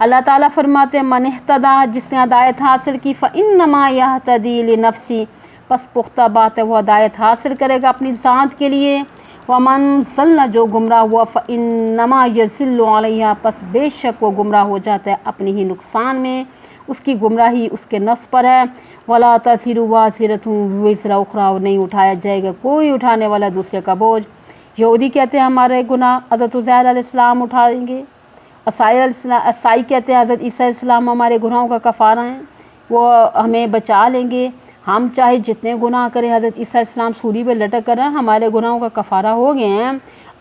اللہ تعالیٰ فرماتے ہیں من اہتدا، جس نے ہدایت حاصل کی فإنما یہتدی لنفسی، پس پختہ بات ہے وہ ہدایت حاصل کرے گا اپنی ذات کے لیے، ومن ضل، جو گمراہ ہوا فإنما یضل علیہا، پس بے شک وہ گمراہ ہو جاتا ہے اپنی ہی نقصان میں، اس کی گمراہی اس کے نفس پر ہے۔ ولا تزر وازرۃ وزر اخری، اور نہیں اٹھایا جائے گا کوئی اٹھانے والا دوسرے کا بوجھ۔ یہودی کہتے ہیں ہمارے گناہ حضرت عزیر علیہ السلام اٹھائیں گے، عیسائی کہتے ہیں حضرت عیسیٰ علیہ السلام ہمارے گناہوں کا کفارہ ہیں، وہ ہمیں بچا لیں گے، ہم چاہے جتنے گناہ کریں، حضرت عیسیٰ علیہ السلام سولی پہ لٹک کر ہمارے گناہوں کا کفارہ ہو گئے ہیں۔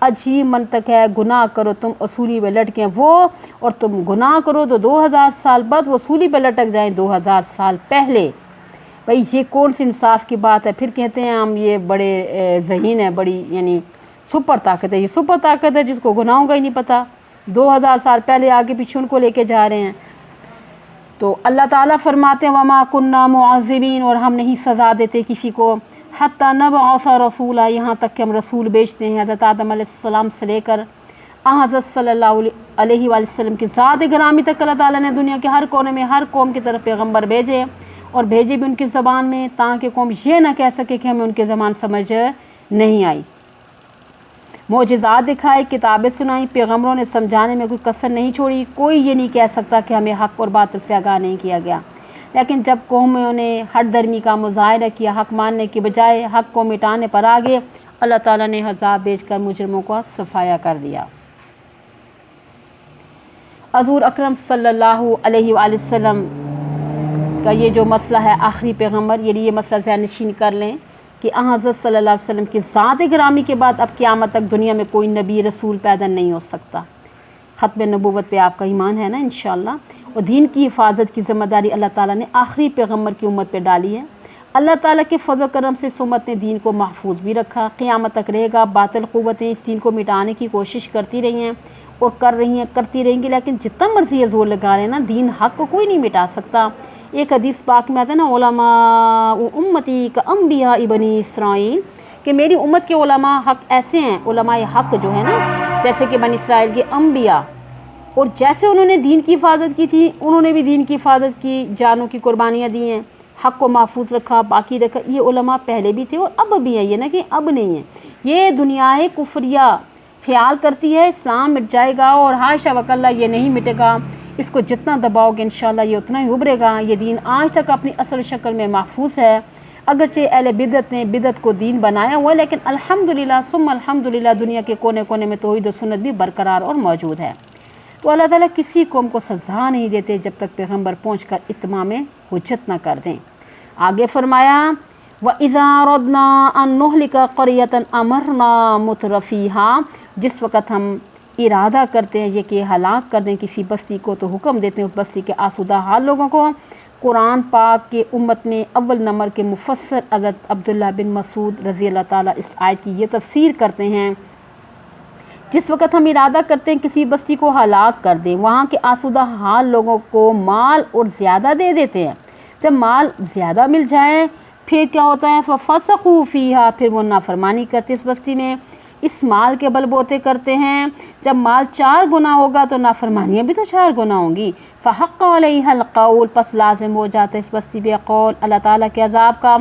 عجیب منطق ہے، گناہ کرو تم سولی پہ لٹکیں وہ، اور تم گناہ کرو تو 2000 سال بعد وہ سولی پہ لٹک جائیں 2000 سال پہلے۔ بھئی یہ کون سی انصاف کی بات ہے؟ پھر کہتے ہیں ہم یہ بڑے ذہین ہیں، بڑی یعنی سپر طاقت ہے۔ یہ سپر طاقت ہے جس کو گناہوں کا ہی نہیں پتہ، 2000 سال پہلے آگے پیچھے ان کو لے کے جا رہے ہیں۔ تو اللہ تعالیٰ فرماتے ہیں وما کننا معذبین، اور ہم نہیں سزا دیتے کسی کو، حتی نبعث رسولا، یہاں تک کہ ہم رسول بھیجتے ہیں۔ حضرت آدم علیہ السلام سے لے کر حضرت صلی اللہ علیہ وآلہ وسلم کی ذات گرامی تک اللہ تعالیٰ نے دنیا کے ہر کونے میں ہر قوم کی طرف پیغمبر بھیجے، اور بھیجے بھی ان کی زبان میں، تاکہ قوم یہ نہ کہہ سکے کہ ہمیں ان کی زبان سمجھ نہیں آئی۔ معجزات دکھائے، کتابیں سنائیں، پیغمبروں نے سمجھانے میں کوئی کسر نہیں چھوڑی۔ کوئی یہ نہیں کہہ سکتا کہ ہمیں حق اور باطل سے آگاہ نہیں کیا گیا، لیکن جب قوموں نے ہٹ درمی کا مظاہرہ کیا، حق ماننے کی بجائے حق کو مٹانے پر آگے، اللہ تعالیٰ نے عذاب بھیج کر مجرموں کو صفایا کر دیا۔ حضور اکرم صلی اللہ علیہ وآلہ وسلم کا یہ جو مسئلہ ہے، آخری پیغمبر، یہ مسئلہ ذہن نشین کر لیں کہ حضرت صلی اللہ علیہ وسلم کی ذات گرامی کے بعد اب قیامت تک دنیا میں کوئی نبی رسول پیدا نہیں ہو سکتا۔ ختم نبوت پہ آپ کا ایمان ہے نا انشاءاللہ، اور دین کی حفاظت کی ذمہ داری اللہ تعالیٰ نے آخری پیغمبر کی امت پہ ڈالی ہے۔ اللہ تعالیٰ کے فضل و کرم سے اس امت نے دین کو محفوظ بھی رکھا، قیامت تک رہے گا۔ باطل قوتیں اس دین کو مٹانے کی کوشش کرتی رہی ہیں اور کرتی رہیں گی، لیکن جتنا مرضی یہ زور لگا رہے نا، دین حق کو کوئی نہیں مٹا سکتا۔ ایک حدیث پاک میں آتا ہے نا، علماء امتی کا انبیاء بنی اسرائیل، کہ میری امت کے علماء حق ایسے ہیں، علماء حق جو ہے نا، جیسے کہ بنی اسرائیل کے انبیاء، اور جیسے انہوں نے دین کی حفاظت کی تھی، انہوں نے بھی دین کی حفاظت کی، جانوں کی قربانیاں دی ہیں، حق کو محفوظ رکھا، باقی رکھا۔ یہ علماء پہلے بھی تھے اور اب بھی ہیں، یہ نا کہ اب نہیں ہے۔ یہ دنیا کفریہ خیال کرتی ہے اسلام مٹ جائے گا، اور حاشا وکلا یہ نہیں مٹے گا۔ اس کو جتنا دباؤ گے انشاءاللہ یہ اتنا ہی ابھرے گا۔ یہ دین آج تک اپنی اصل شکل میں محفوظ ہے، اگرچہ اہل بدعت نے بدعت کو دین بنایا ہوا ہے، لیکن الحمدللہ ثم الحمدللہ دنیا کے کونے کونے میں توحید و سنت بھی برقرار اور موجود ہے۔ تو اللہ تعالیٰ کسی قوم کو سزا نہیں دیتے جب تک پیغمبر پہنچ کر اتمام حجت نہ کر دیں۔ آگے فرمایا وَإِذَا رَدْنَا أَن نُهْلِكَ قَرْيَةً أَمَرْنَا مُتْرَفِيهَا، جس وقت ہم ارادہ کرتے ہیں یہ کہ ہلاک کر دیں کسی بستی کو، تو حکم دیتے ہیں اس بستی کے آسودہ حال لوگوں کو۔ قرآن پاک کے امت میں اول نمبر کے مفسر حضرت عبداللہ بن مسعود رضی اللہ تعالیٰ اس آیت کی یہ تفسیر کرتے ہیں، جس وقت ہم ارادہ کرتے ہیں کسی بستی کو ہلاک کر دیں، وہاں کے آسودہ حال لوگوں کو مال اور زیادہ دے دیتے ہیں۔ جب مال زیادہ مل جائے پھر کیا ہوتا ہے؟ فَفَسَقُوا فِيهَا، پھر وہ نافرمانی کرتے اس بستی میں، اس مال کے بل بوتے کرتے ہیں۔ جب مال 4 گنا ہوگا تو نافرمانیاں بھی تو 4 گنا ہوں گی۔ فَحَقَّ عَلَيْهَا الْقَوْلُ، پس لازم ہو جاتا ہے اس بستی پہ قول اللہ تعالیٰ کے عذاب کا۔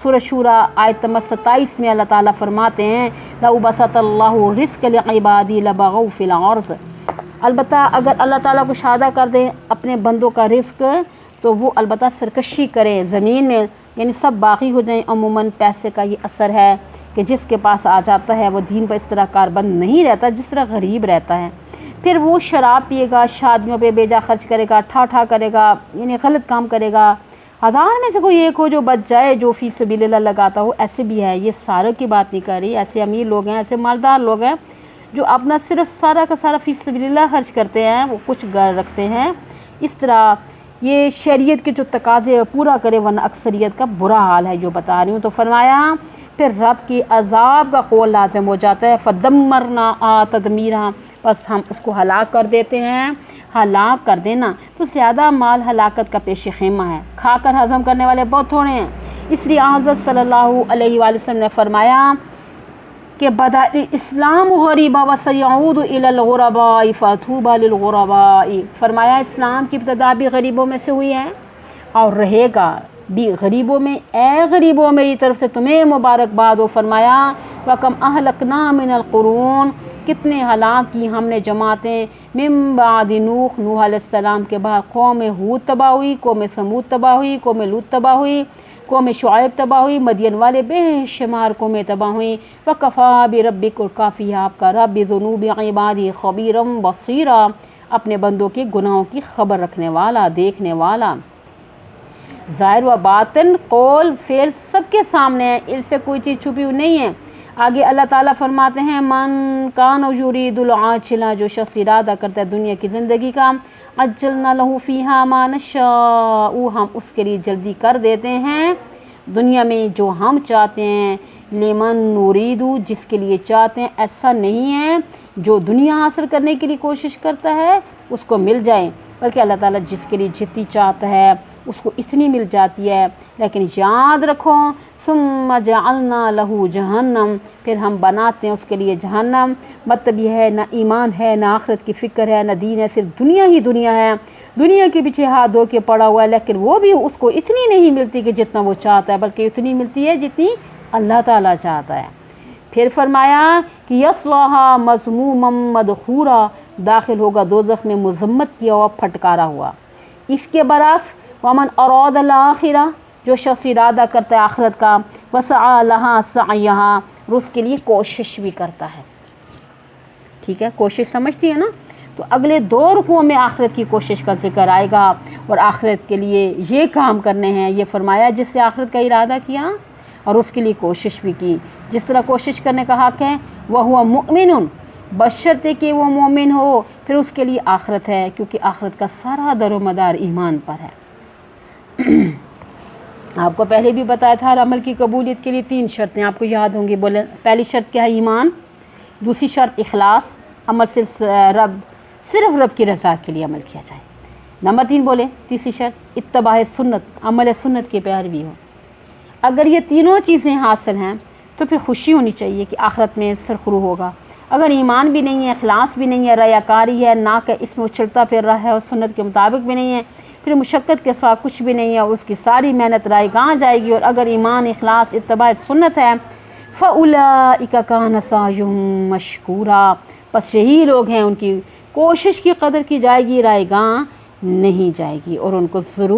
سورہ شورى آیت نمبر 27 میں اللہ تعالیٰ فرماتے ہیں لَوْ بَسَطَ اللَّهُ الرِّزْقَ لِعِبَادِهِ لَبَغَوْا فِي الْأَرْضِ، البتہ اگر اللہ تعالیٰ کو شادہ کر دیں اپنے بندوں کا رزق تو وہ البتہ سرکشی کریں زمین میں، یعنی سب باغی ہو جائیں۔ عموماً پیسے کا یہ اثر ہے کہ جس کے پاس آ جاتا ہے وہ دین پر اس طرح کاربند نہیں رہتا جس طرح غریب رہتا ہے۔ پھر وہ شراب پیے گا، شادیوں پہ بیجا خرچ کرے گا، ٹھا کرے گا، یعنی غلط کام کرے گا۔ 1000 میں سے کوئی ایک ہو جو بچ جائے، جو فی سبیل اللہ لگاتا ہو، ایسے بھی ہے۔ یہ سارے کی بات نہیں کر رہی، ایسے امیر لوگ ہیں، ایسے مالدار لوگ ہیں جو اپنا صرف سارا کا سارا فی سبیل اللہ خرچ کرتے ہیں، وہ کچھ گھر رکھتے ہیں۔ اس طرح یہ شریعت کے جو تقاضے پورا کرے، ورنہ اکثریت کا برا حال ہے جو بتا رہی ہوں۔ تو فرمایا پھر رب کی عذاب کا قول لازم ہو جاتا ہے، فَدَمَّرْنَا تَدْمِيرًا، بس ہم اس کو ہلاک کر دیتے ہیں۔ ہلاک کر دینا تو زیادہ مال ہلاکت کا پیش خیمہ ہے، کھا کر ہضم کرنے والے بہت تھوڑے ہیں۔ اس لیے حضرت صلی اللہ علیہ وآلہ وسلم نے فرمایا کہ بدا اسلام غریبا و سیعود الی الغرباء فطوبی للغرباء، فرمایا اسلام کی ابتدا بھی غریبوں میں سے ہوئی ہے اور رہے گا بھی غریبوں میں، اے غریبوں میری طرف سے تمہیں مبارکباد ہو۔ فرمایا وَكَمْ أَهْلَكْنَا مِنَ الْقُرُونِ، کتنے ہلاک کی ہم نے جماعتیں، من بعد نوح علیہ السلام کے بعد قوم ہود تباہ ہوئی، قوم ثمود تباہ ہوئی، قوم لوط تباہ ہوئی، قوم شعیب تباہ ہوئی، مدین والے بے شمار قومیں تباہ ہوئیں۔ وَكَفَىٰ بِرَبِّكَ، اور کافی ہے آپ کا رب، بِذُنُوبِ عِبَادِهِ خَبِيرًا بَصِيرًا، اپنے بندوں کے گناہوں کی خبر رکھنے والا، دیکھنے والا۔ ظاہر و باطن، قول فعل سب کے سامنے ہے، اس سے کوئی چیز چھپی ہوئی نہیں ہے۔ آگے اللہ تعالیٰ فرماتے ہیں من کان یرید العاجلہ، جو شخص ارادہ کرتا ہے دنیا کی زندگی کا، عجلنا لہ فیہا ما نشاء، ہم اس کے لیے جلدی کر دیتے ہیں دنیا میں جو ہم چاہتے ہیں، لمن نرید، جس کے لیے چاہتے ہیں۔ ایسا نہیں ہے جو دنیا حاصل کرنے کے لیے کوشش کرتا ہے اس کو مل جائے، بلکہ اللہ تعالیٰ جس کے لیے جتنی چاہتا ہے اس کو اتنی مل جاتی ہے۔ لیکن یاد رکھو ثم جعلنا لہ جہنم، پھر ہم بناتے ہیں اس کے لیے جہنم۔ مطلب یہ ہے نہ ایمان ہے، نہ آخرت کی فکر ہے، نہ دین ہے، صرف دنیا ہی دنیا ہے، دنیا کے پیچھے ہاتھ دھو کے پڑا ہوا ہے، لیکن وہ بھی اس کو اتنی نہیں ملتی کہ جتنا وہ چاہتا ہے، بلکہ اتنی ملتی ہے جتنی اللہ تعالیٰ چاہتا ہے۔ پھر فرمایا کہ یصلاھا مذموما مدحورا، داخل ہوگا دوزخ میں مذمت کیا ہوا، پھٹکارا ہوا۔ اس کے برعکس ومن اراد الآخرہ، جو شخص ارادہ کرتا ہے آخرت کا، وسعی لہا سعیہا، اور اس کے لیے کوشش بھی کرتا ہے۔ ٹھیک ہے، کوشش سمجھتی ہے نا؟ تو اگلے 2 رکوعوں میں آخرت کی کوشش کا ذکر آئے گا، اور آخرت کے لیے یہ کام کرنے ہیں۔ یہ فرمایا جس سے آخرت کا ارادہ کیا اور اس کے لیے کوشش بھی کی، جس طرح کوشش کرنے کا حق ہے، وَهُوَ مُؤْمِنٌ، بشرطے کہ وہ مومن ہو، پھر اس کے لیے آخرت ہے، کیونکہ آخرت کا سارا در و مدار ایمان پر ہے۔ آپ کو پہلے بھی بتایا تھا عمل کی قبولیت کے لیے 3 شرطیں آپ کو یاد ہوں گی، بولے پہلی شرط کیا ہے؟ ایمان۔ دوسری شرط اخلاص، عمل صرف رب کی رضا کے لیے عمل کیا جائے۔ نمبر 3 بولے تیسری شرط اتباع سنت، عمل سنت کی پیروی ہو۔ اگر یہ تینوں چیزیں حاصل ہیں تو پھر خوشی ہونی چاہیے کہ آخرت میں سرخرو ہوگا۔ اگر ایمان بھی نہیں ہے، اخلاص بھی نہیں ہے، ریاکاری ہے، نہ کہ اس میں اچھلتا پھر رہا ہے اور سنت کے مطابق بھی نہیں ہے، پھر مشقت کے سوا کچھ بھی نہیں ہے، اور اس کی ساری محنت رائے گاہ جائے گی۔ اور اگر ایمان، اخلاص، اتباع سنت ہے، فَأُولَئِكَ كَانَ سَعْيُهُم مَشْكُورًا، پس یہی لوگ ہیں ان کی کوشش کی قدر کی جائے گی، رائے گاہ نہیں جائے گی، اور ان کو ضرور